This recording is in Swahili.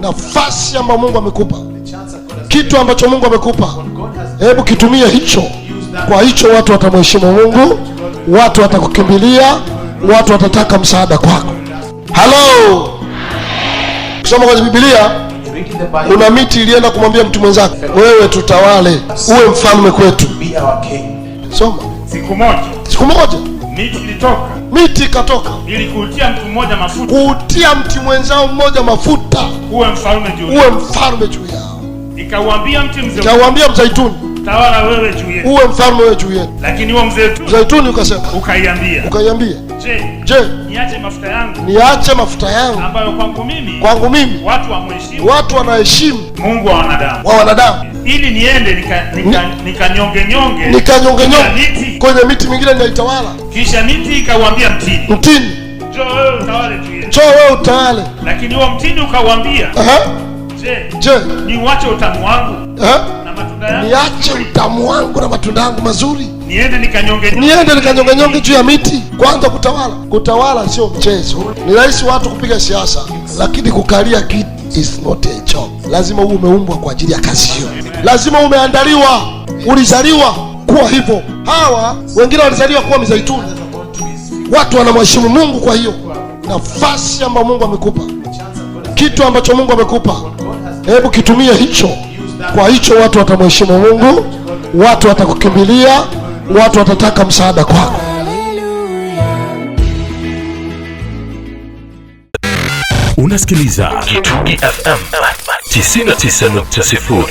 nafasi ambayo Mungu amekupa, kitu ambacho Mungu amekupa, hebu kitumie hicho. Kwa hicho watu watamheshimu Mungu, watu watakukimbilia, watu watataka msaada kwako. Hello. Kusoma kwenye Biblia, kuna miti ilienda kumwambia mtu mwenzake, wewe tutawale, uwe mfalme kwetu. Soma. Siku moja miti ilitoka. Miti ikatoka ili kuutia mtu mmoja mafuta. Kuutia mti mwenzao mmoja mafuta. Uwe mfalme juu yao. Uwe mfalme juu yao. Ikauambia mti mzeituni. Ikauambia mzeituni, tawala wewe juu yetu. Uwe mfalme wewe juu yetu. Lakini huo mzeituni ukasema, ukaiambia, Je, niache mafuta yangu. Niache mafuta yangu ambayo kwangu mimi watu wamheshimu. Watu wanaheshimu Mungu wa wanadamu. Ili niende nikanyonge kwenye miti mingine ninaitawala. Kisha miti ikauambia mtini, njoo wewe utawale juu yetu. Utawale. Lakini huo mtini ukauambia, Je, niache utamu wangu na matunda yangu. Niache utamu wangu na matunda yangu mazuri. Niende nikanyonge juu ya miti. Kwanza kutawala sio mchezo. Ni rahisi watu kupiga siasa, lakini kukalia kiti is not a job. Lazima uwe umeumbwa kwa ajili ya kazi hiyo. Lazima umeandaliwa, ulizaliwa kuwa hivyo. Hawa wengine walizaliwa kuwa mizeituni. Watu wanamheshimu Mungu. Kwa hiyo nafasi ambayo Mungu amekupa, kitu ambacho Mungu amekupa, hebu kitumie hicho. Kwa hicho watu watamheshimu Mungu, watu watakukimbilia, watu watataka msaada kwako. Unasikiliza Kitungi FM 99.0.